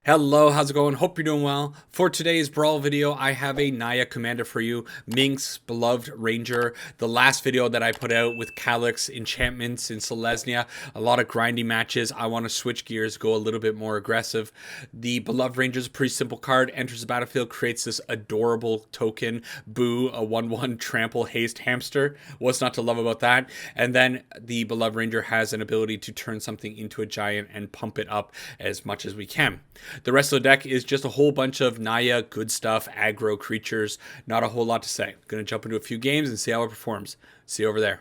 Hello, how's it going? Hope you're doing well. For today's Brawl video, I have a Naya commander for you, Minsc, beloved ranger. The last video that I put out with Calyx, enchantments in Selesnya, a lot of grindy matches. I want to switch gears, go a little bit more aggressive. The beloved ranger is a pretty simple card, enters the battlefield, creates this adorable token, Boo, a 1/1 trample haste hamster. What's not to love about that? And then the beloved ranger has an ability to turn something into a giant and pump it up as much as we can. The rest of the deck is just a whole bunch of Naya, good stuff, aggro creatures. Not a whole lot to say. Gonna jump into a few games and see how it performs. See you over there.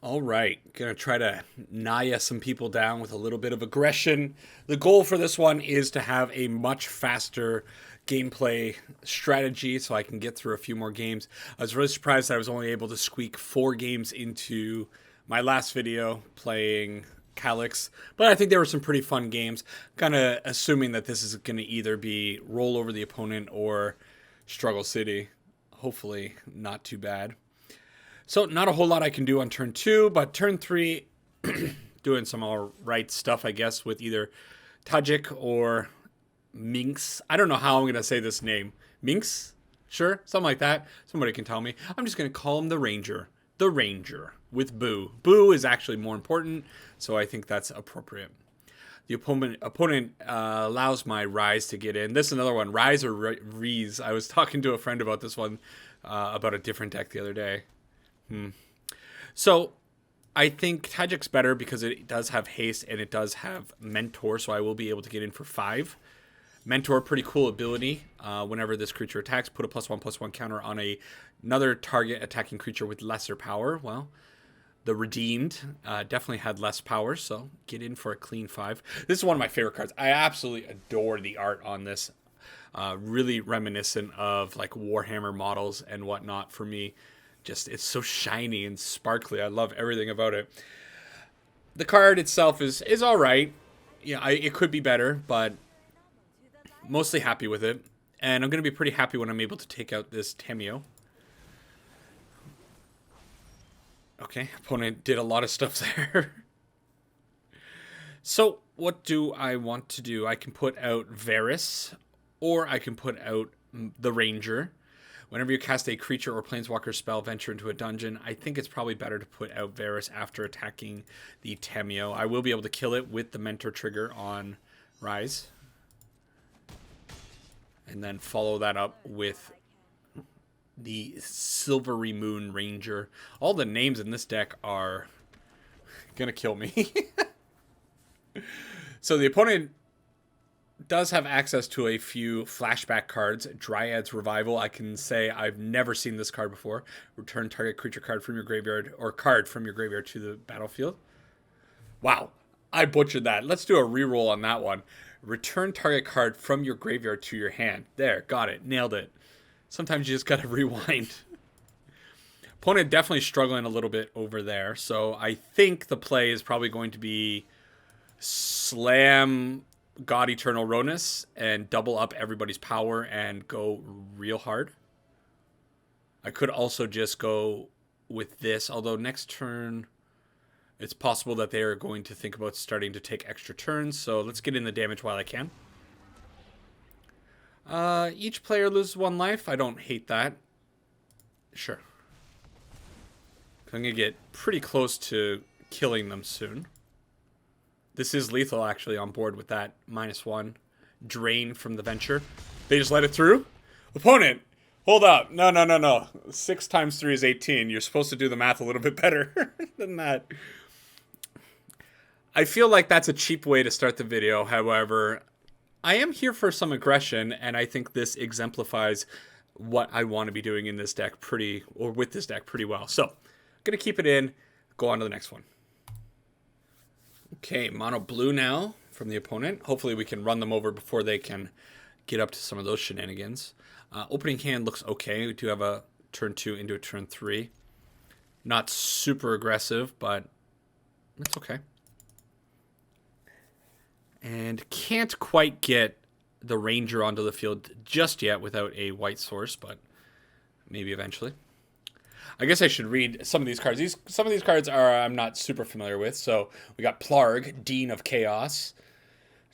All right, gonna try to Naya some people down with a little bit of aggression. The goal for this one is to have a much faster gameplay strategy so I can get through a few more games. I was really surprised that I was only able to squeak 4 games into my last video playing Calyx, but I think there were some pretty fun games. Kind of assuming that this is going to either be roll over the opponent or struggle city. Hopefully not too bad. So not a whole lot I can do on turn 2, but turn 3 doing some all right stuff, I guess, with either Tajik or Minsc. I don't know how I'm going to say this name. Minsc? Sure, something like that. Somebody can tell me. I'm just going to call him the Ranger. The Ranger with Boo. Boo is actually more important, so I think that's appropriate. The opponent allows my Rise to get in. This is another one, Rise or Reese. I was talking to a friend about this one, about a different deck the other day. So I think Tajik's better because it does have haste and it does have Mentor, so I will be able to get in for 5. Mentor, pretty cool ability. Whenever this creature attacks, put a +1/+1 counter on another target attacking creature with lesser power. Well, the Redeemed definitely had less power, so get in for a clean 5. This is one of my favorite cards. I absolutely adore the art on this. Really reminiscent of like Warhammer models and whatnot for me. Just, it's so shiny and sparkly. I love everything about it. The card itself is all right. Yeah, it could be better, but mostly happy with it. And I'm going to be pretty happy when I'm able to take out this Tamiyo. Okay, opponent did a lot of stuff there. So, what do I want to do? I can put out Varus, or I can put out the Ranger. Whenever you cast a creature or planeswalker spell, venture into a dungeon, I think it's probably better to put out Varus after attacking the Tamiyo. I will be able to kill it with the Mentor trigger on Rise. And then follow that up with the Silvery Moon Ranger. All the names in this deck are gonna kill me. So the opponent does have access to a few flashback cards. Dryad's Revival. I can say I've never seen this card before. Return target creature card from your graveyard, or card from your graveyard to the battlefield. Wow, I butchered that. Let's do a reroll on that one. Return target card from your graveyard to your hand. There, got it. Nailed it. Sometimes you just gotta rewind. Opponent definitely struggling a little bit over there. So I think the play is probably going to be slam God Eternal Ronus and double up everybody's power and go real hard. I could also just go with this, although next turn it's possible that they are going to think about starting to take extra turns, so let's get in the damage while I can. Each player loses 1 life. I don't hate that. Sure. I'm going to get pretty close to killing them soon. This is lethal, actually, on board with that -1. Drain from the Venture. They just let it through? Opponent! Hold up. No. 6 times 3 is 18. You're supposed to do the math a little bit better than that. I feel like that's a cheap way to start the video. However, I am here for some aggression, and I think this exemplifies what I want to be doing in this deck with this deck pretty well. So, I'm going to keep it in, go on to the next one. Okay, mono blue now from the opponent. Hopefully we can run them over before they can get up to some of those shenanigans. Opening hand looks okay. We do have a turn 2 into a turn 3. Not super aggressive, but it's okay. And can't quite get the Ranger onto the field just yet without a white source, but maybe eventually. I guess I should read some of these cards. Some of these cards I'm not super familiar with. So we got Plarg, Dean of Chaos.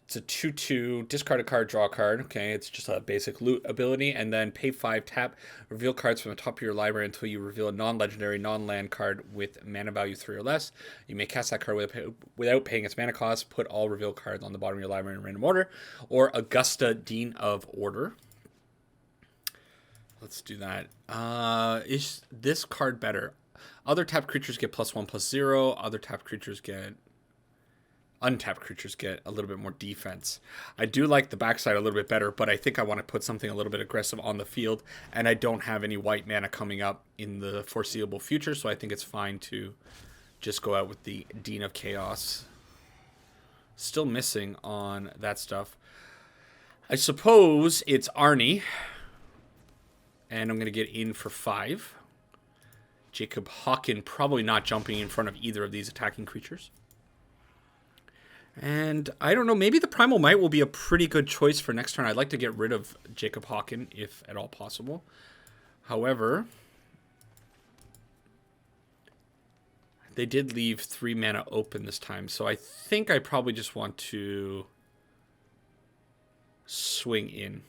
It's a 2/2, discard a card, draw a card. Okay, it's just a basic loot ability. And then pay 5, tap, reveal cards from the top of your library until you reveal a non-legendary, non-land card with mana value 3 or less. You may cast that card without paying its mana cost. Put all reveal cards on the bottom of your library in random order. Or Augusta, Dean of Order. Let's do that. Is this card better? Other tapped creatures get +1/+0. Other tapped creatures get... Untapped creatures get a little bit more defense. I do like the backside a little bit better, but I think I want to put something a little bit aggressive on the field, and I don't have any white mana coming up in the foreseeable future, so I think it's fine to just go out with the Dean of Chaos. Still missing on that stuff. I suppose it's Arnie, and I'm going to get in for 5. Jacob Hauken probably not jumping in front of either of these attacking creatures. And I don't know, maybe the Primal Might will be a pretty good choice for next turn. I'd like to get rid of Jacob Hauken, if at all possible. However, they did leave 3 mana open this time, so I think I probably just want to swing in.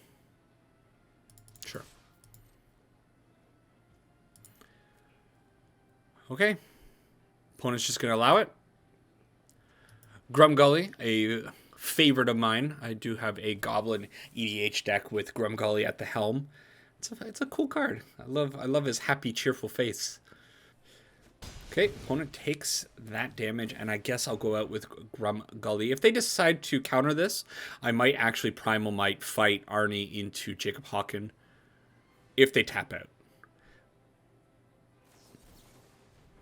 Sure. Okay. Opponent's just going to allow it. Grumgully, a favorite of mine. I do have a Goblin EDH deck with Grumgully at the helm. It's a cool card. I love his happy, cheerful face. Okay, opponent takes that damage, and I guess I'll go out with Grumgully. If they decide to counter this, I might actually Primal Might fight Arnie into Jacob Hauken if they tap out.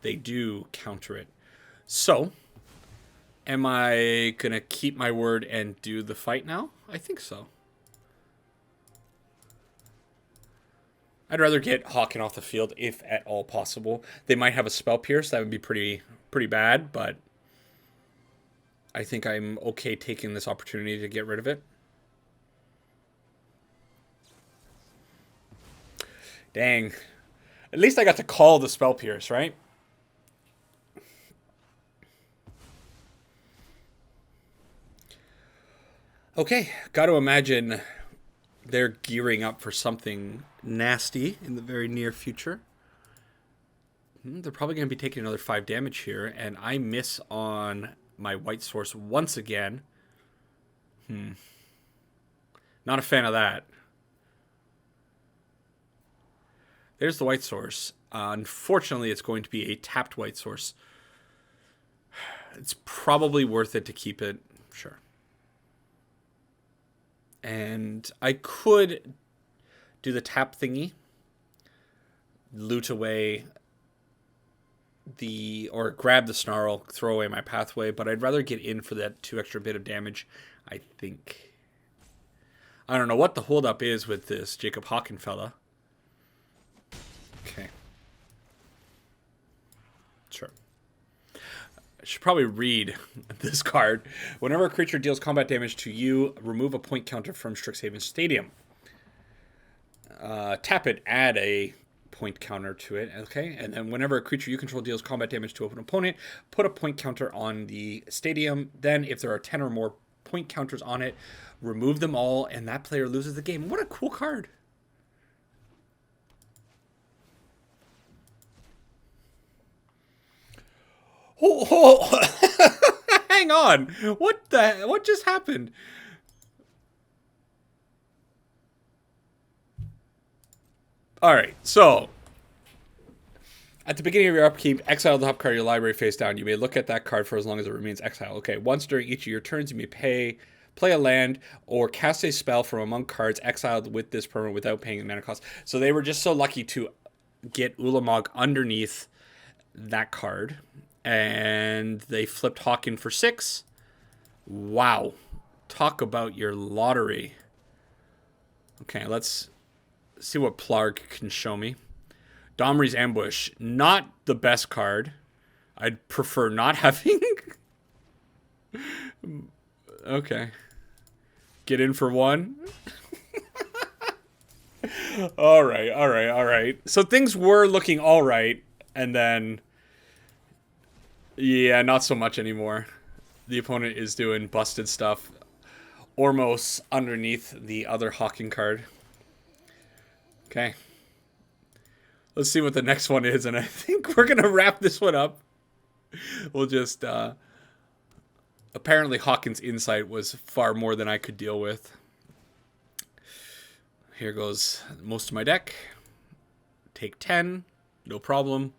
They do counter it. So... am I going to keep my word and do the fight now? I think so. I'd rather get Hauken off the field if at all possible. They might have a Spell Pierce. That would be pretty bad, but I think I'm okay taking this opportunity to get rid of it. Dang. At least I got to call the Spell Pierce, right? Okay, got to imagine they're gearing up for something nasty in the very near future. They're probably going to be taking another 5 damage here, and I miss on my white source once again. Not a fan of that. There's the white source. Unfortunately, it's going to be a tapped white source. It's probably worth it to keep it. Sure. And I could do the tap thingy, loot away or grab the Snarl, throw away my pathway, but I'd rather get in for that 2 extra bit of damage, I think. I don't know what the holdup is with this Jacob Hauken fella. Okay. Sure. I should probably read this card. Whenever a creature deals combat damage to you, remove a point counter from Strixhaven Stadium. Tap it, add a point counter to it. Okay, and then whenever a creature you control deals combat damage to an opponent, put a point counter on the stadium. Then, if there are 10 or more point counters on it, remove them all, and that player loses the game. What a cool card. Oh. Hang on. What just happened? All right. So, at the beginning of your upkeep, exile the top card of your library face down. You may look at that card for as long as it remains exiled. Okay. Once during each of your turns, you may play a land or cast a spell from among cards exiled with this permanent without paying the mana cost. So they were just so lucky to get Ulamog underneath that card. And they flipped Hauken for 6. Wow. Talk about your lottery. Okay, let's see what Plarg can show me. Domri's Ambush. Not the best card. I'd prefer not having. Okay. Get in for 1. All right. So things were looking all right. And then... yeah, not so much anymore. The opponent is doing busted stuff. Ormos underneath the other Hauken card. Okay. Let's see what the next one is, and I think we're going to wrap this one up. We'll just... apparently Hauken's insight was far more than I could deal with. Here goes most of my deck. Take 10. No problem.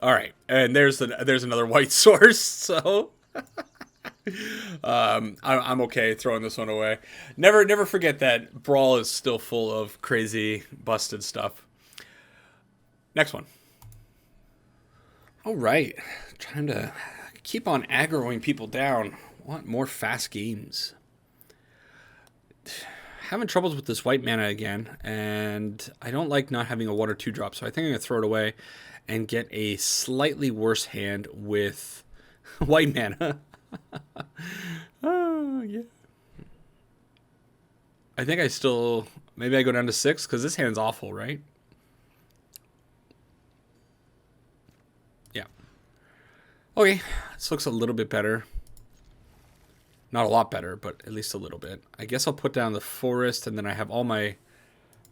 All right, and there's another white source. So I'm okay throwing this one away. Never forget that Brawl is still full of crazy busted stuff. Next one. All right, trying to keep on aggroing people down. Want more fast games. Having troubles with this white mana again, and I don't like not having a 1 or 2 drop, so I think I'm going to throw it away and get a slightly worse hand with white mana. Oh, yeah. I think I still... Maybe I go down to 6, because this hand's awful, right? Yeah. Okay, this looks a little bit better. Not a lot better, but at least a little bit. I guess I'll put down the forest, and then I have all my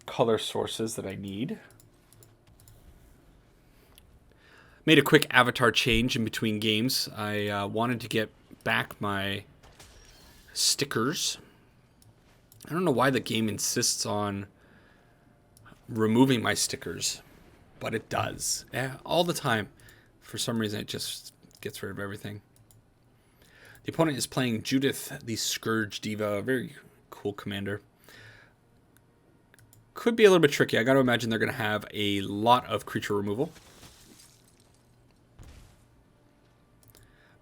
color sources that I need. Made a quick avatar change in between games. I wanted to get back my stickers. I don't know why the game insists on removing my stickers, but it does. Yeah, all the time. For some reason, it just gets rid of everything. The opponent is playing Judith, the Scourge Diva, a very cool commander. Could be a little bit tricky. I got to imagine they're going to have a lot of creature removal.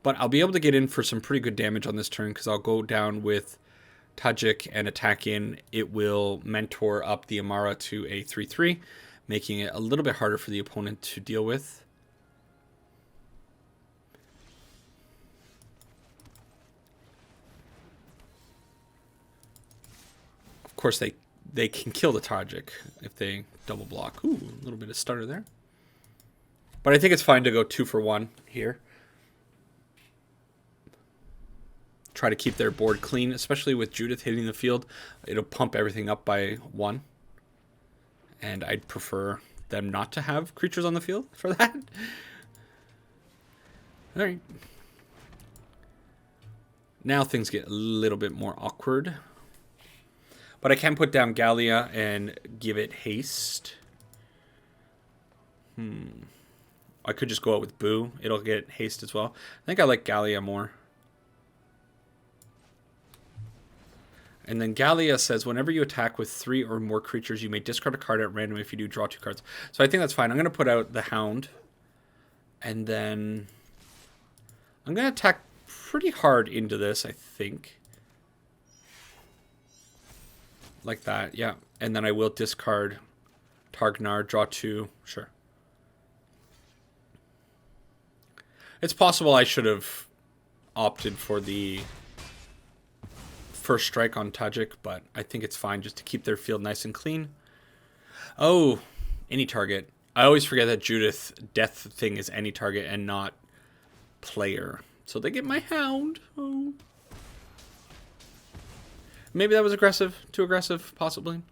But I'll be able to get in for some pretty good damage on this turn because I'll go down with Tezzeret and attack in. It will mentor up the Amara to a 3/3, making it a little bit harder for the opponent to deal with. Of course, they can kill the Tezzeret if they double block. Ooh, a little bit of stutter there. But I think it's fine to go 2 for 1 here. Try to keep their board clean, especially with Judith hitting the field. It'll pump everything up by 1. And I'd prefer them not to have creatures on the field for that. All right. Now things get a little bit more awkward. But I can put down Gallia and give it haste. I could just go out with Boo. It'll get haste as well. I think I like Gallia more. And then Gallia says, whenever you attack with 3 or more creatures, you may discard a card at random. If you do, draw 2 cards. So I think that's fine. I'm going to put out the Hound. And then I'm going to attack pretty hard into this, I think. Like that, yeah. And then I will discard Targnar, draw 2. Sure. It's possible I should have opted for the first strike on Tezzeret, but I think it's fine just to keep their field nice and clean. Oh, any target. I always forget that Judith death thing is any target and not player. So they get my Hound. Oh. Maybe that was aggressive. Too aggressive, possibly.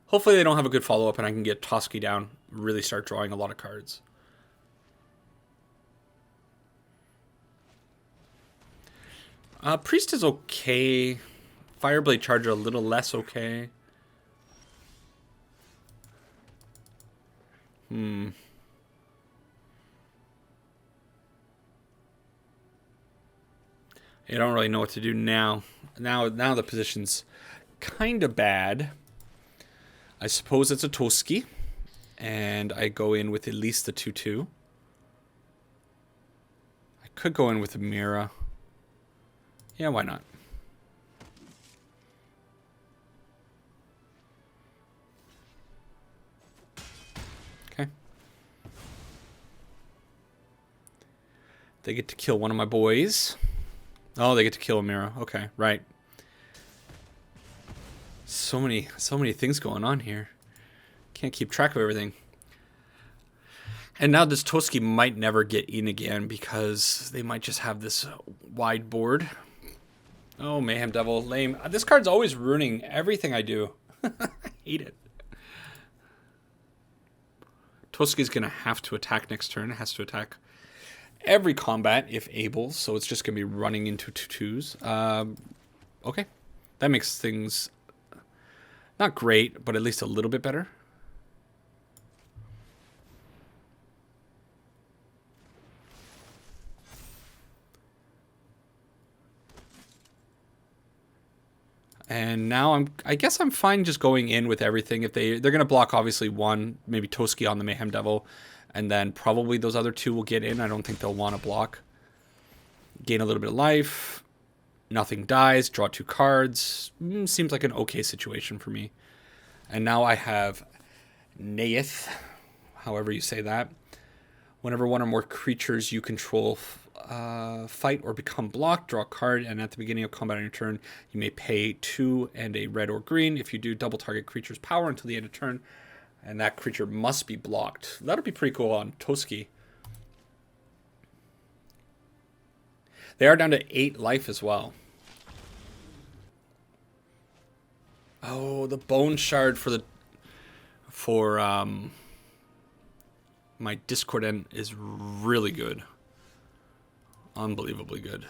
Hopefully they don't have a good follow-up and I can get Toski down, really start drawing a lot of cards. Priest is okay. Fireblade Charger a little less okay. I don't really know what to do now. Now the position's kind of bad. I suppose it's a Toski. And I go in with at least the 2/2. I could go in with a Mira. Yeah, why not? Okay. They get to kill one of my boys. Oh, they get to kill a Mira. Okay, right. So many things going on here. Can't keep track of everything. And now this Toski might never get in again because they might just have this wide board. Oh, Mayhem Devil, lame. This card's always ruining everything I do. I hate it. Toski's going to have to attack next turn. It has to attack every combat if able. So it's just going to be running into 2/2s. Okay. That makes things not great, but at least a little bit better. And now I guess I'm fine just going in with everything. If they're going to block obviously one, maybe Toski on the Mayhem Devil, and then probably those other two will get in. I don't think they'll want to block. Gain a little bit of life. Nothing dies. Draw 2 cards. Seems like an okay situation for me. And now I have Nayeth, however you say that. Whenever one or more creatures you control fight or become blocked, draw a card, and at the beginning of combat on your turn, you may pay 2 and a red or green. If you do, double target creature's power until the end of turn, and that creature must be blocked. That'll be pretty cool on Toski. They are down to 8 life as well. Oh, the bone shard for my Discord end is really good. Unbelievably good.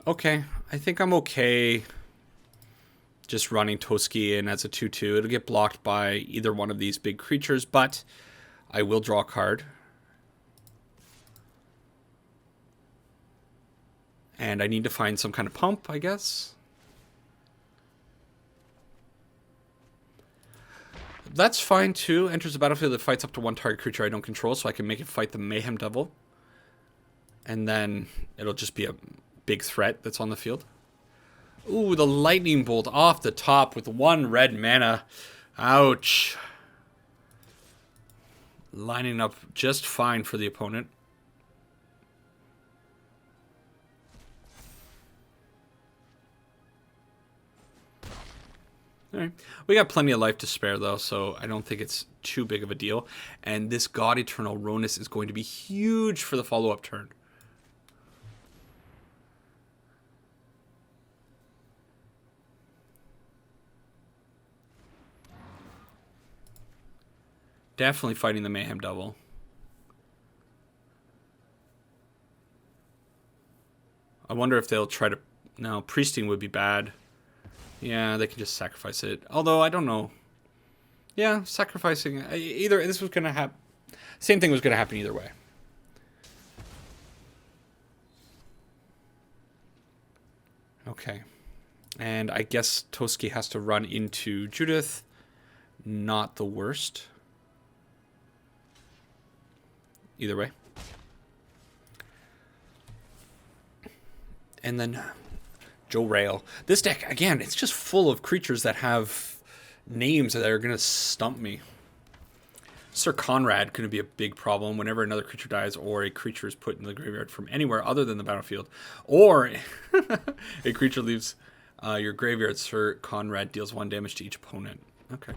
Okay, I think I'm okay just running Toski in as a 2/2. It'll get blocked by either one of these big creatures, but I will draw a card. And I need to find some kind of pump, I guess. That's fine too. Enters the battlefield that fights up to 1 target creature I don't control, so I can make it fight the Mayhem Devil. And then it'll just be a big threat that's on the field. Ooh, the lightning bolt off the top with 1 red mana. Ouch. Lining up just fine for the opponent. All right. We got plenty of life to spare, though, so I don't think it's too big of a deal. And this God Eternal Ronus is going to be huge for the follow-up turn. Definitely fighting the Mayhem Devil. I wonder if they'll try to... No, Priesting would be bad. Yeah, they can just sacrifice it. Although, I don't know. Yeah, sacrificing... Either... This was going to happen... Same thing was going to happen either way. Okay. And I guess Toski has to run into Judith. Not the worst. Either way. And then Joe Rail. This deck, again, it's just full of creatures that have names that are going to stump me. Sir Conrad could be a big problem whenever another creature dies or a creature is put in the graveyard from anywhere other than the battlefield. Or a creature leaves your graveyard. Sir Conrad deals 1 damage to each opponent. Okay.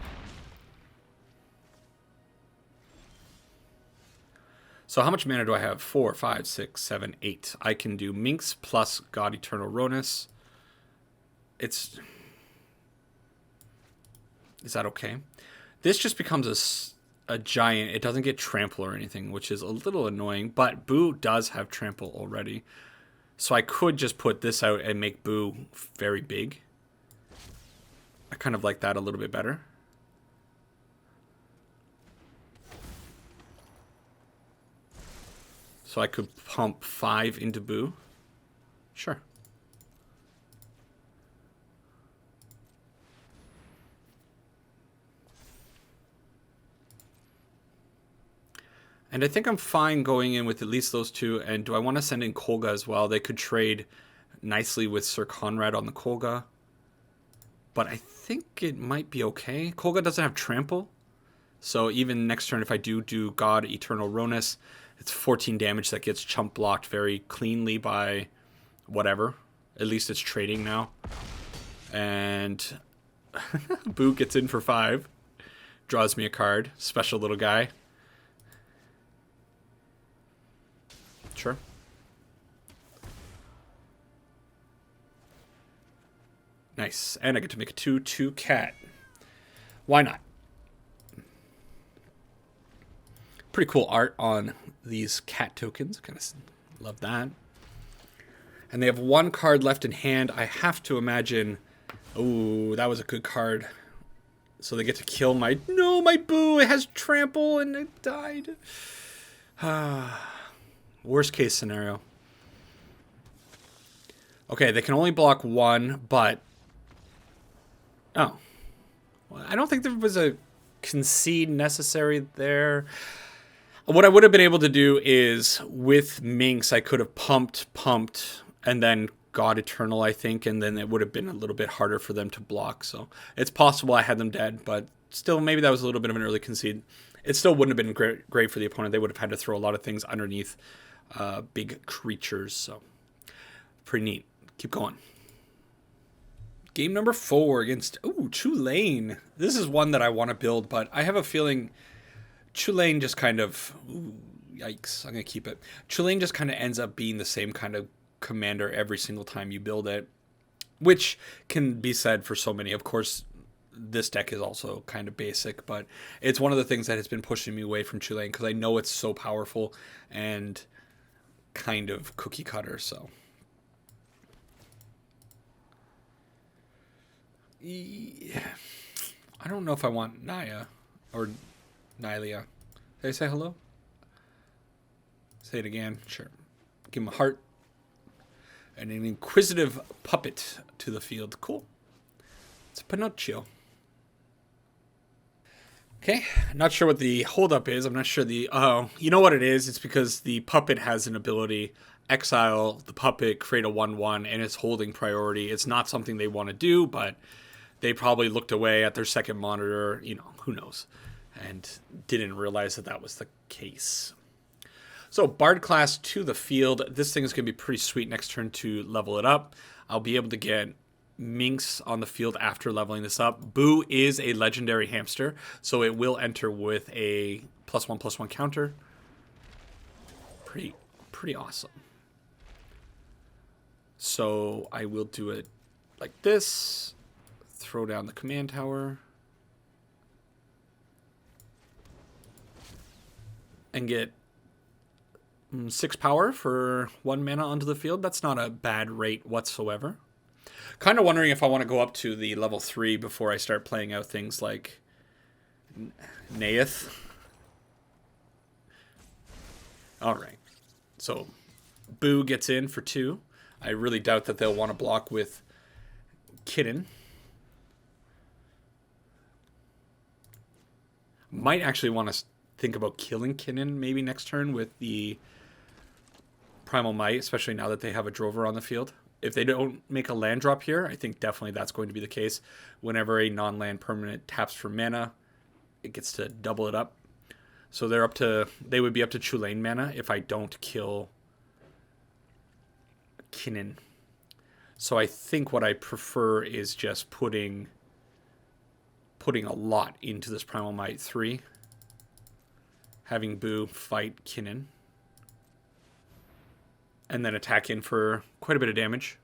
So how much mana do I have? 4, 5, 6, 7, 8. I can do Minsc plus God Eternal Ronus. Is that okay? This just becomes a giant. It doesn't get trample or anything, which is a little annoying. But Boo does have trample already. So I could just put this out and make Boo very big. I kind of like that a little bit better. So I could pump 5 into Boo. Sure. And I think I'm fine going in with at least those 2. And do I want to send in Kolga as well? They could trade nicely with Sir Conrad on the Kolga. but I think it might be okay. Kolga doesn't have trample, so even next turn if I do God Eternal Ronus, it's 14 damage that gets chump blocked very cleanly by whatever. At least it's trading now. And Boo gets in for 5. Draws me a card. Special little guy. Sure. Nice. And I get to make a 2/2 cat. Why not? Pretty cool art on these cat tokens. Kind of love that. And they have 1 card left in hand. I have to imagine... Oh, that was a good card. So they get to kill my... No, my Boo! It has trample and it died. Worst case scenario. Okay, they can only block 1, but... Oh. Well, I don't think there was a concede necessary there. What I would have been able to do is, with Minsc, I could have pumped, and then God Eternal, I think, and then it would have been a little bit harder for them to block. So it's possible I had them dead, but still, maybe that was a little bit of an early concede. It still wouldn't have been great for the opponent. They would have had to throw a lot of things underneath big creatures. So pretty neat. Keep going. Game number 4 against Chulane. This is one that I want to build, but I have a feeling Chulane just kind of... Ooh, yikes. I'm going to keep it. Chulane just kind of ends up being the same kind of commander every single time you build it, which can be said for so many. Of course, this deck is also kind of basic, but it's one of the things that has been pushing me away from Chulane because I know it's so powerful and kind of cookie cutter, so... Yeah. I don't know if I want Naya or Naya. Did I say hello? Say it again. Sure. Give him a heart. And an inquisitive puppet to the field. Cool. It's Pinocchio. Okay. Not sure what the holdup is. I'm not sure the... Oh, you know what it is? It's because the puppet has an ability... Exile the puppet, create a 1/1, and it's holding priority. It's not something they want to do, but... They probably looked away at their second monitor, you know, who knows, and didn't realize that that was the case. So Bard class to the field. This thing is going to be pretty sweet next turn to level it up. I'll be able to get Minsc on the field after leveling this up. Boo is a legendary hamster, so it will enter with a +1/+1 counter. Pretty awesome. So I will do it like this. Throw down the command tower. And get 6 power for 1 mana onto the field. That's not a bad rate whatsoever. Kind of wondering if I want to go up to the level 3 before I start playing out things like Nayeth. Alright. So, Boo gets in for 2. I really doubt that they'll want to block with Kitten. Might actually want to think about killing Kinnan maybe next turn with the Primal Might, especially now that they have a Drover on the field. If they don't make a land drop here, I think definitely that's going to be the case. Whenever a non-land permanent taps for mana, it gets to double it up. So they would be up to Chulane mana if I don't kill Kinnan. So I think what I prefer is just putting a lot into this Primal Might 3. Having Boo fight Kinnan. And then attack in for quite a bit of damage.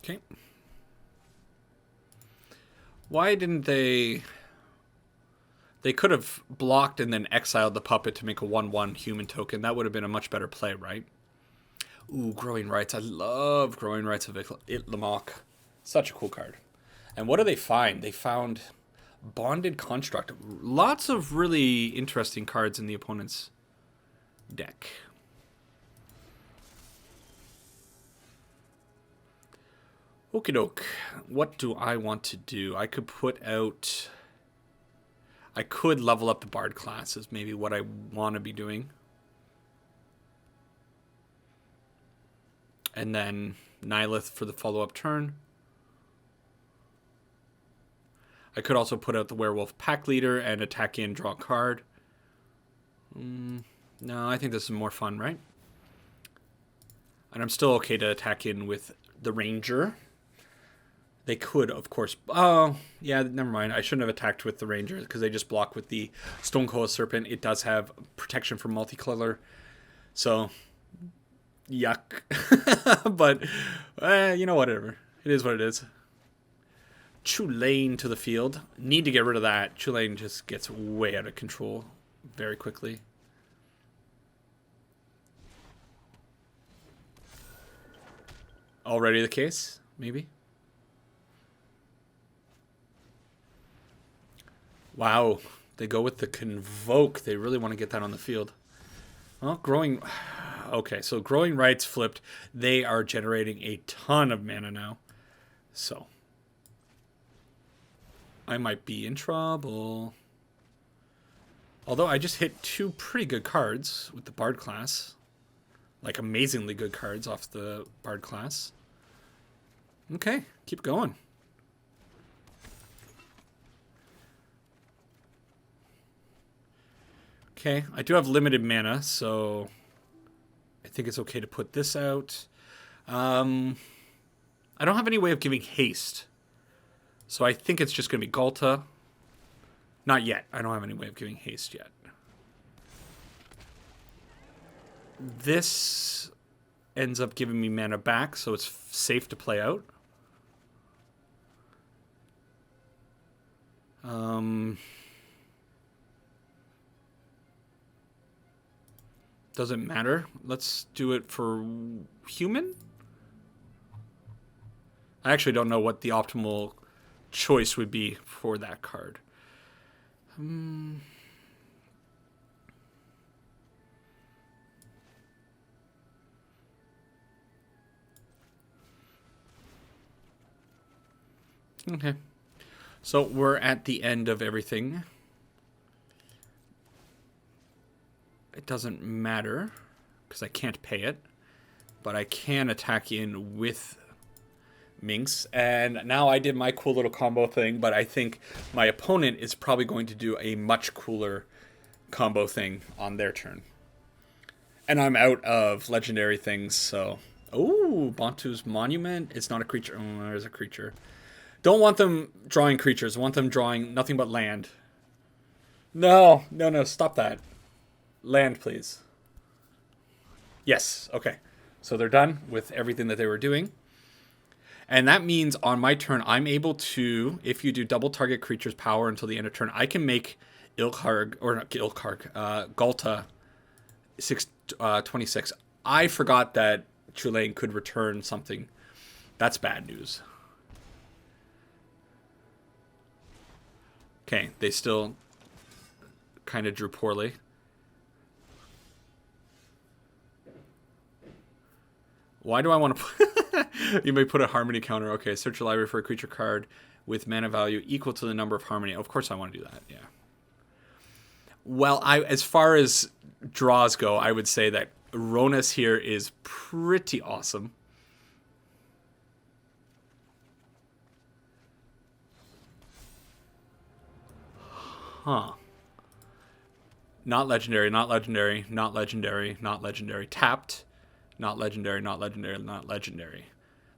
Okay. Why didn't they... They could have blocked and then exiled the puppet to make a 1/1 human token. That would have been a much better play, right? Ooh, Growing Rights. I love Growing Rights of Itlamok. Such a cool card. And what do they find? They found Bonded Construct. Lots of really interesting cards in the opponent's deck. Okie doke. What do I want to do? I could put out... I could level up the Bard class is maybe what I want to be doing. And then Nihilith for the follow-up turn. I could also put out the Werewolf Pack Leader and attack in, draw a card. No, I think this is more fun, right? And I'm still okay to attack in with the Ranger. They could, of course... Oh, yeah, never mind. I shouldn't have attacked with the Ranger because they just block with the Stonecoil Serpent. It does have protection from multicolor. So, yuck. But, you know, whatever. It is what it is. Chulane to the field. Need to get rid of that. Chulane just gets way out of control very quickly. Already the case? Maybe? Wow. They go with the Convoke. They really want to get that on the field. Well, growing... Okay, so Growing Rights flipped. They are generating a ton of mana now. So... I might be in trouble. Although I just hit 2 pretty good cards with the Bard class. Like amazingly good cards off the Bard class. Okay, keep going. Okay, I do have limited mana, so I think it's okay to put this out. I don't have any way of giving haste. So I think it's just going to be Ghalta. Not yet. I don't have any way of giving haste yet. This ends up giving me mana back, so it's safe to play out. Doesn't matter. Let's do it for human. I actually don't know what the optimal choice would be for that card. Okay. So we're at the end of everything. It doesn't matter because I can't pay it, but I can attack in with Minsc. And now I did my cool little combo thing, but I think my opponent is probably going to do a much cooler combo thing on their turn. And I'm out of legendary things, so... Oh, Bantu's Monument. It's not a creature. Oh, there's a creature. Don't want them drawing creatures. I want them drawing nothing but land. No, no, no, stop that. Land, please. Yes, okay. So they're done with everything that they were doing. And that means on my turn, I'm able to, if you do double target creature's power until the end of turn, I can make Ghalta 26. I forgot that Chulane could return something. That's bad news. Okay, they still kind of drew poorly. Why do I want to put... You may put a Harmony counter. Okay, search your library for a creature card with mana value equal to the number of Harmony. Of course I want to do that, yeah. Well, as far as draws go, I would say that Ronus here is pretty awesome. Huh. Not legendary, not legendary, not legendary, not legendary. Tapped. Not legendary, not legendary, not legendary.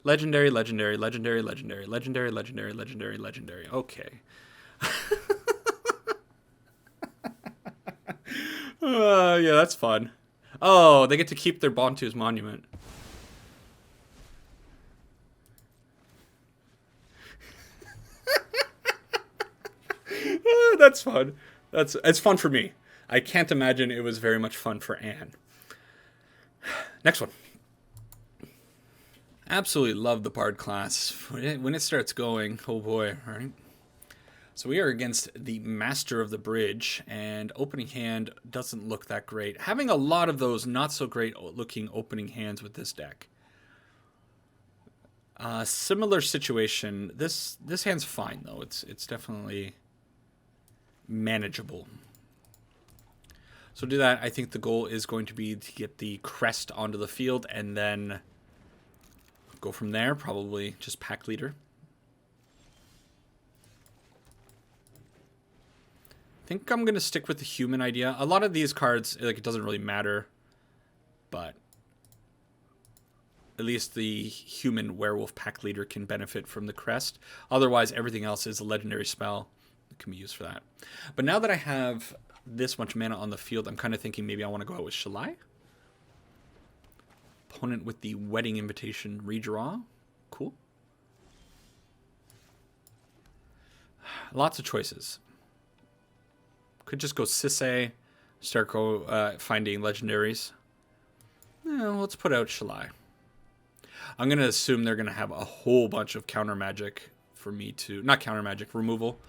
Legendary, legendary, legendary, legendary, legendary, legendary, legendary, legendary. Okay. Yeah, that's fun. Oh, they get to keep their Bantu's Monument. That's fun. It's fun for me. I can't imagine it was very much fun for Anne. Next one. Absolutely love the Bard class. When it starts going, oh boy, all right? So we are against the Master of the Bridge, and opening hand doesn't look that great. Having a lot of those not so great looking opening hands with this deck. Similar situation. This hand's fine though. It's definitely manageable. So do that. I think the goal is going to be to get the crest onto the field and then go from there. Probably just pack leader. I think I'm going to stick with the human idea. A lot of these cards, like, it doesn't really matter. But at least the human werewolf pack leader can benefit from the crest. Otherwise, everything else is a legendary spell that can be used for that. But now that I have this much mana on the field, I'm kind of thinking maybe I want to go out with Chulane. Opponent with the wedding invitation redraw. Cool. Lots of choices. Could just go Sisse, start finding legendaries. Let's put out Chulane. I'm going to assume they're going to have a whole bunch of counter magic for me to... Not counter magic, removal.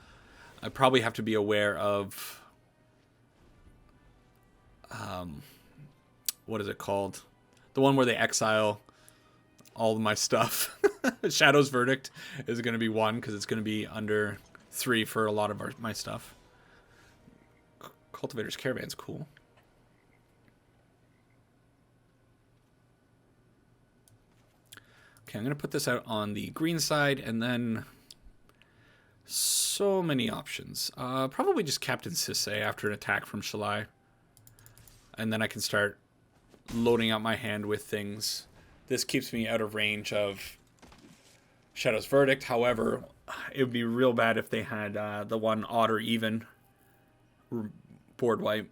I probably have to be aware of... what is it called? The one where they exile all of my stuff. Shadow's Verdict is going to be 1 because it's going to be under 3 for a lot of my stuff. Cultivator's Caravan's cool. Okay, I'm going to put this out on the green side, and then so many options. Probably just Captain Sisse after an attack from Chulane. And then I can start loading out my hand with things. This keeps me out of range of Shadow's Verdict. However, it would be real bad if they had the one odd or even board wipe.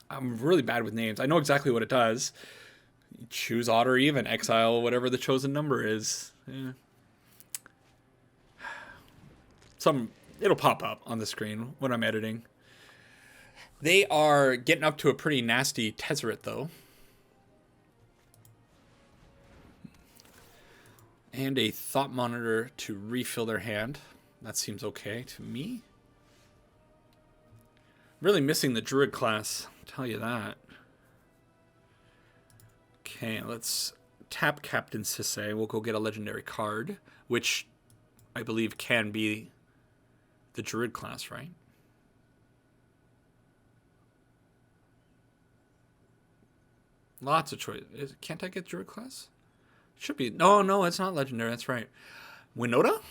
I'm really bad with names. I know exactly what it does. You choose odd or even, exile whatever the chosen number is. Yeah. It'll pop up on the screen when I'm editing. They are getting up to a pretty nasty Tezzeret, though. And a Thought Monitor to refill their hand. That seems okay to me. Really missing the Druid class, I'll tell you that. Okay, let's tap Captain Sisse. We'll go get a legendary card, which I believe can be the Druid class, right? Lots of choice. Can't I get Druid class? Should be. No, it's not legendary. That's right. Winota?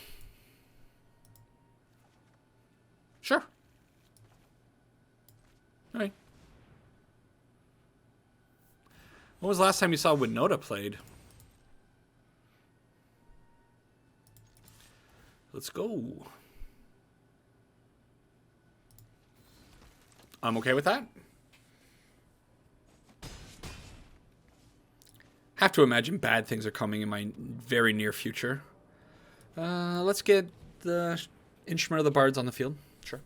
Sure. All right. When was the last time you saw Winota played? Let's go. I'm okay with that. Have to imagine bad things are coming in my very near future. Let's get the Instrument of the Bards on the field. Sure.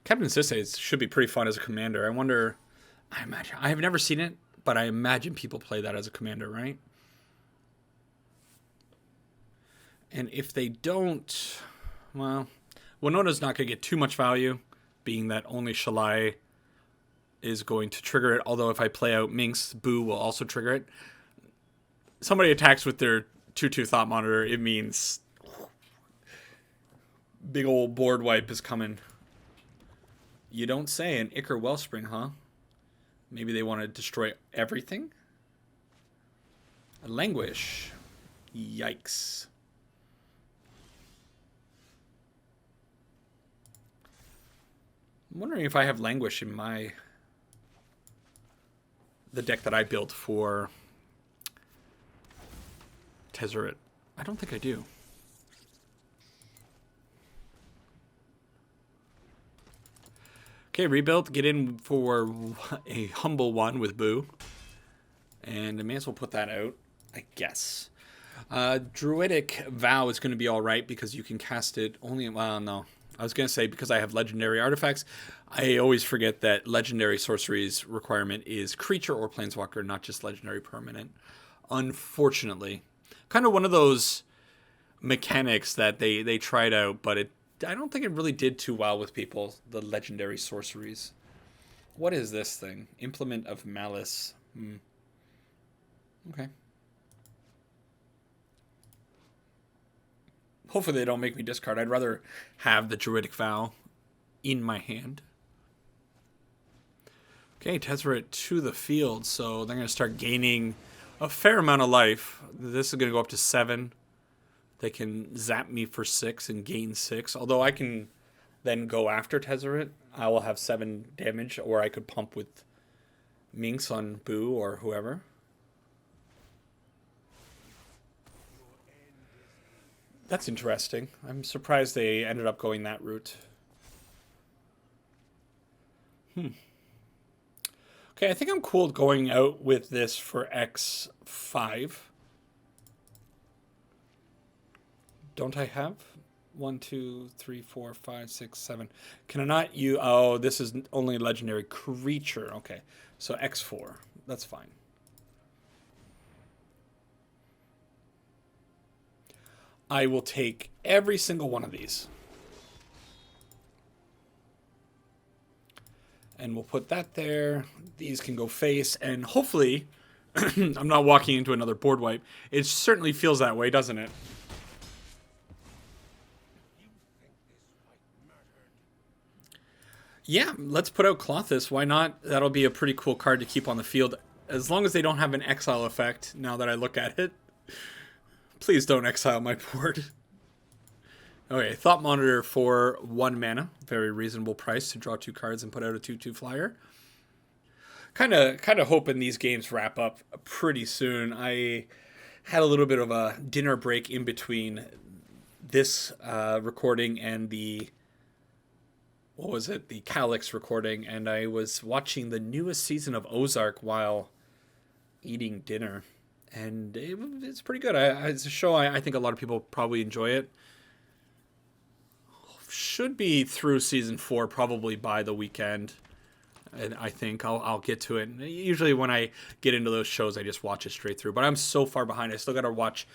Captain Sisse should be pretty fun as a commander. I wonder... I have never seen it, but I imagine people play that as a commander, right? And if they don't... Well, Winota's not going to get too much value, being that only Chulane is going to trigger it. Although if I play out Minsc, Boo will also trigger it. Somebody attacks with their 2/2 Thought Monitor, it means big old board wipe is coming. You don't say. An Aegar Wellspring, huh? Maybe they want to destroy everything? Languish. Yikes. I'm wondering if I have Languish in the deck that I built for Tezzeret. I don't think I do. Okay, rebuild. Get in for a humble one with Boo. And I may as well put that out, I guess. Druidic Vow is going to be alright because you can cast it only... Well, no. I was going to say because I have legendary artifacts. I always forget that legendary sorcery's requirement is creature or planeswalker, not just legendary permanent. Unfortunately. Kind of one of those mechanics that they tried out, but I don't think it really did too well with people, the legendary sorceries. What is this thing? Implement of Malice. Okay. Hopefully they don't make me discard. I'd rather have the Druidic Vow in my hand. Okay, Tezzeret to the field, so they're going to start gaining a fair amount of life. This is going to go up to 7. They can zap me for 6 and gain 6. Although I can then go after Tezzeret. I will have 7 damage, or I could pump with Minsc on Boo or whoever. That's interesting. I'm surprised they ended up going that route. Okay, I think I'm cool going out with this for X5. Don't I have 1, 2, 3, 4, 5, 6, 7? Can I not use... Oh, this is only a legendary creature. Okay, so X4. That's fine. I will take every single one of these. And we'll put that there. These can go face. And hopefully, I'm not walking into another board wipe. It certainly feels that way, doesn't it? Yeah, let's put out Clothis. Why not? That'll be a pretty cool card to keep on the field. As long as they don't have an exile effect, now that I look at it. Please don't exile my board. Okay, Thought Monitor for 1 mana. Very reasonable price to draw 2 cards and put out a 2/2 flyer. Kind of hoping these games wrap up pretty soon. I had a little bit of a dinner break in between this recording and the... What was it? The Calyx recording. And I was watching the newest season of Ozark while eating dinner. And it's pretty good. It's a show I think a lot of people probably enjoy it. Should be through season 4 probably by the weekend. And I think I'll get to it. Usually when I get into those shows, I just watch it straight through. But I'm so far behind. I still got to watch,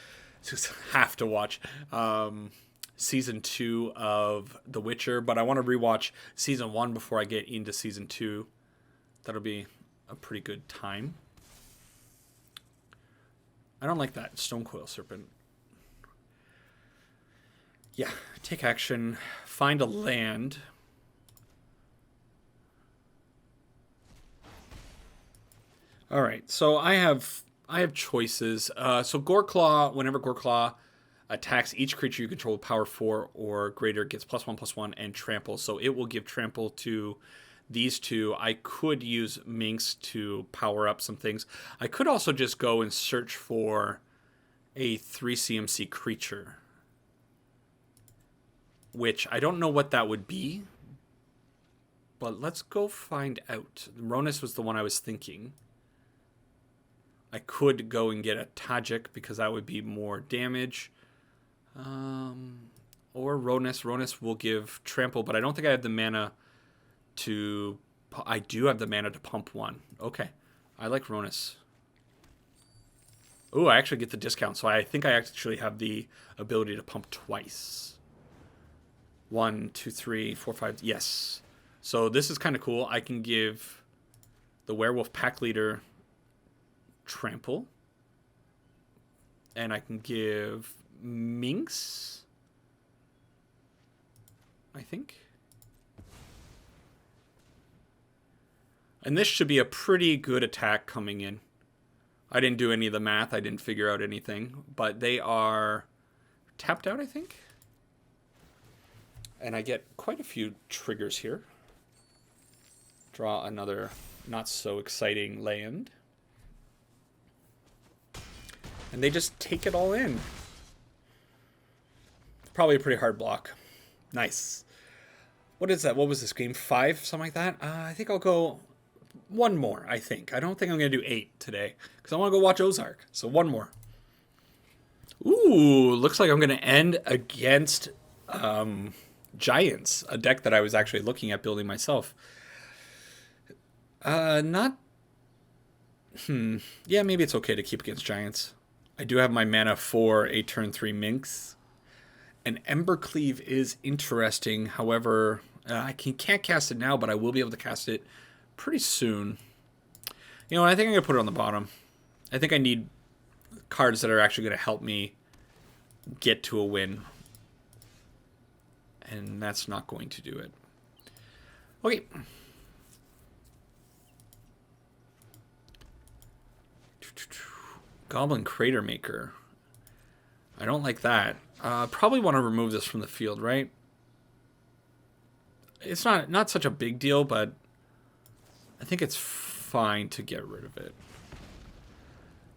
just have to watch season 2 of The Witcher. But I want to rewatch season 1 before I get into season 2. That'll be a pretty good time. I don't like that Stonecoil Serpent. Yeah, take action, find a land. All right, so I have choices. So Goreclaw, whenever Goreclaw attacks each creature you control with power 4 or greater, gets +1/+1 and trample. So it will give trample to these two. I could use Minsc to power up some things. I could also just go and search for a 3 CMC creature, which I don't know what that would be, but let's go find out. Ronus was the one I was thinking. I could go and get a Tajik because that would be more damage. Or Ronus. Ronus will give trample, but I don't think I have the mana to... I do have the mana to pump 1. Okay. I like Ronus. Ooh, I actually get the discount, so I think I actually have the ability to pump twice. 1, 2, 3, 4, 5. Yes. So this is kind of cool. I can give the Werewolf Pack Leader trample. And I can give Minsc, I think. And this should be a pretty good attack coming in. I didn't do any of the math. I didn't figure out anything. But they are tapped out, I think. And I get quite a few triggers here. Draw another not so exciting land. And they just take it all in. Probably a pretty hard block. Nice. What is that? What was this game? 5? Something like that? I think I'll go 1 more, I think. I don't think I'm going to do 8 today. Because I want to go watch Ozark. So 1 more. Ooh, looks like I'm going to end against Giants. A deck that I was actually looking at building myself. Not... Yeah, maybe it's okay to keep against Giants. I do have my mana for a turn 3 Minsc. And Embercleave is interesting. However, I can't cast it now, but I will be able to cast it pretty soon. You know what? I think I'm going to put it on the bottom. I think I need cards that are actually going to help me get to a win. and that's not going to do it. Okay. Goblin Crater Maker. I don't like that. Probably want to remove this from the field, right? It's not such a big deal, but I think it's fine to get rid of it.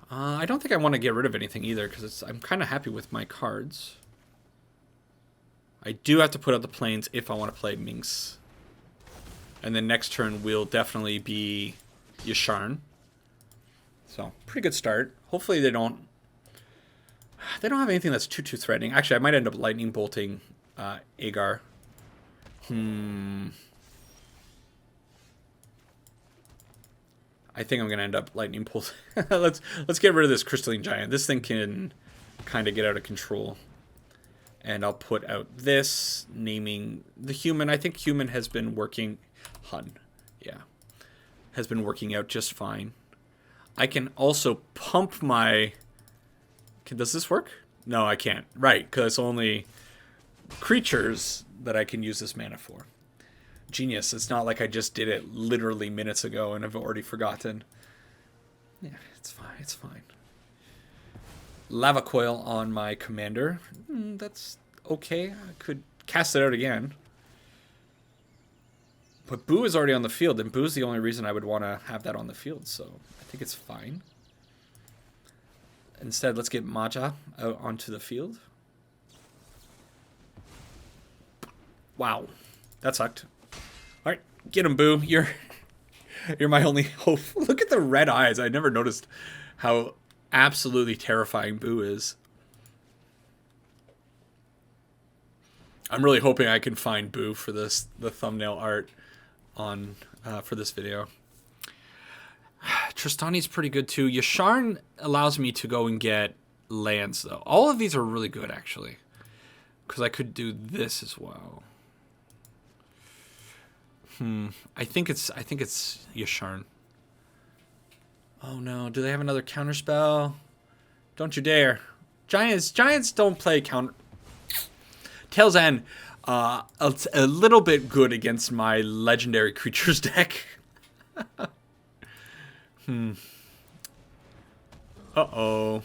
I don't think I want to get rid of anything either, because I'm kind of happy with my cards. I do have to put out the planes if I want to play Minsc. And then next turn will definitely be Yasharn. So, pretty good start. Hopefully they don't have anything that's too threatening. Actually, I might end up lightning bolting Aegar. I think I'm gonna end up lightning bolting. let's get rid of this crystalline giant. This thing can kind of get out of control. And I'll put out this, naming the human. I think human has been working. Hun, yeah, has been working out just fine. I can also pump my. Does this work? No, I can't. Right, because it's only creatures that I can use this mana for. Genius. It's not like I just did it literally minutes ago and I've already forgotten. Yeah, it's fine. It's fine. Lava Coil on my commander. That's okay. I could cast it out again. But Boo is already on the field, and Boo's the only reason I would want to have that on the field, so I think it's fine. Instead, let's get Maja out onto the field. Wow. That sucked. Alright, get him, Boo. You're my only hope. Look at the red eyes. I never noticed how absolutely terrifying Boo is. I'm really hoping I can find Boo for the thumbnail art on for this video. Tristani's pretty good too. Yasharn allows me to go and get lands though. All of these are really good actually, because I could do this as well. I think it's Yasharn. Oh no, do they have another counter spell? Don't you dare. Giants don't play counter. Tail's End, a little bit good against my legendary creatures deck. Uh-oh.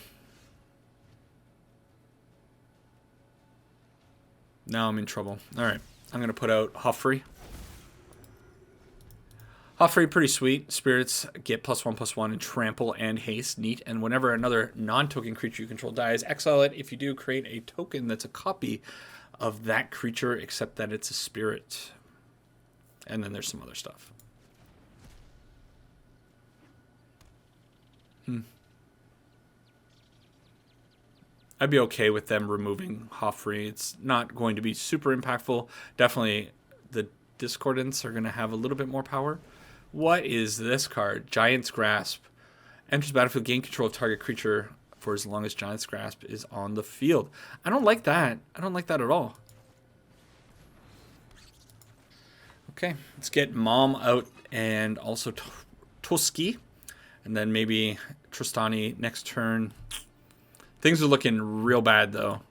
Now I'm in trouble. Alright, I'm going to put out Huffrey. Huffrey, pretty sweet. Spirits get +1/+1 and trample and haste. Neat. And whenever another non-token creature you control dies, exile it. If you do, create a token that's a copy of that creature, except that it's a spirit. And then there's some other stuff. I'd be okay with them removing Huffrey. It's not going to be super impactful. Definitely the Discordants are going to have a little bit more power. What is this card? Giant's Grasp. Enters battlefield, gain control of target creature for as long as Giant's Grasp is on the field. I don't like that. I don't like that at all. Okay, let's get Mom out and also Toski. And then maybe Tristani next turn. Things are looking real bad, though.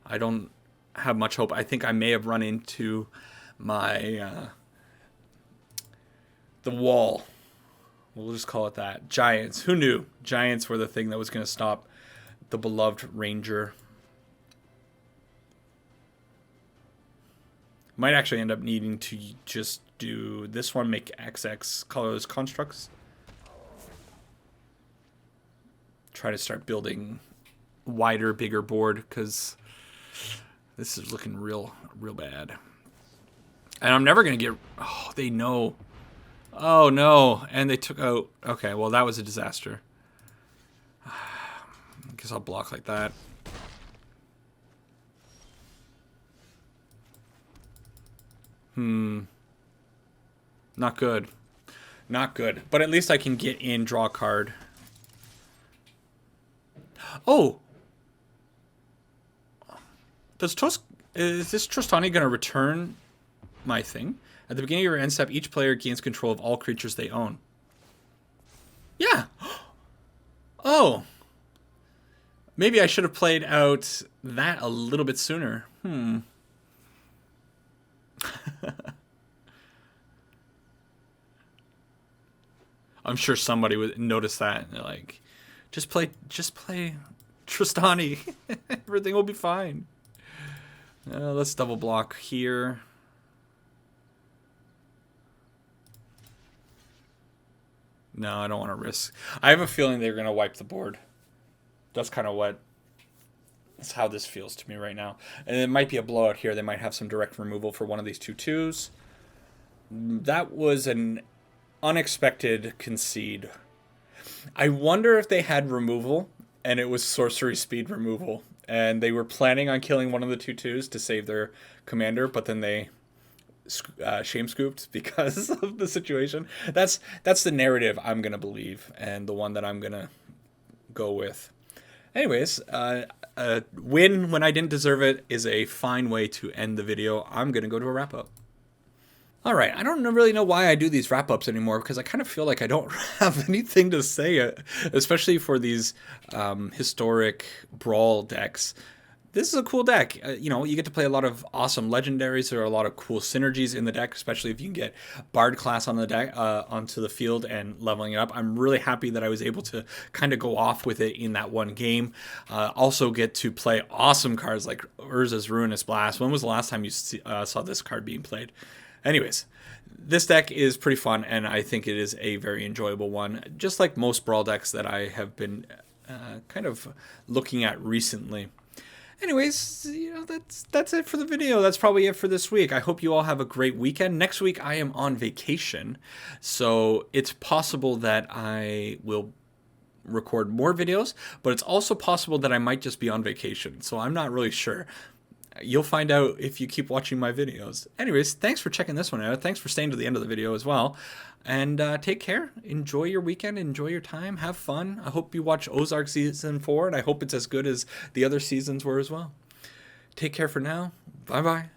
I don't have much hope. I think I may have run into my the wall. We'll just call it that. Giants. Who knew? Giants were the thing that was going to stop the beloved Ranger. Might actually end up needing to just do this one, make XX colors constructs. Try to start building wider, bigger board, because this is looking real bad. And I'm never going to get... Oh, they know. Oh, no. And they took out... Okay, well, that was a disaster. I guess I'll block like that. Not good. Not good. But at least I can get in, draw a card. Oh! Is this Tristani going to return my thing? At the beginning of your end step, each player gains control of all creatures they own. Yeah! Oh! Maybe I should have played out that a little bit sooner. I'm sure somebody would notice that. And they're like, just play Tristani. Everything will be fine. Let's double block here. No, I don't want to risk. I have a feeling they're going to wipe the board. That's kind of that's how this feels to me right now. And it might be a blowout here. They might have some direct removal for one of these 2/2s. That was an unexpected concede. I wonder if they had removal and it was sorcery speed removal. And they were planning on killing one of the 2/2s to save their commander, but then they shame scooped because of the situation. That's the narrative I'm gonna believe, and the one that I'm gonna go with. Anyways, a win when I didn't deserve it is a fine way to end the video. I'm gonna go to a wrap up. All right, I don't really know why I do these wrap ups anymore, because I kind of feel like I don't have anything to say, especially for these historic Brawl decks. This is a cool deck. You know, you get to play a lot of awesome legendaries. There are a lot of cool synergies in the deck, especially if you can get Bard class on the deck onto the field and leveling it up. I'm really happy that I was able to kind of go off with it in that one game. Also get to play awesome cards like Urza's Ruinous Blast. When was the last time you saw this card being played? Anyways, this deck is pretty fun, and I think it is a very enjoyable one, just like most Brawl decks that I have been kind of looking at recently. Anyways, you know, that's it for the video. That's probably it for this week. I hope you all have a great weekend. Next week, I am on vacation, so it's possible that I will record more videos, but it's also possible that I might just be on vacation, so I'm not really sure. You'll find out if you keep watching my videos. Anyways, thanks for checking this one out. Thanks for staying to the end of the video as well. And take care. Enjoy your weekend. Enjoy your time. Have fun. I hope you watch Ozark Season 4, and I hope it's as good as the other seasons were as well. Take care for now. Bye-bye.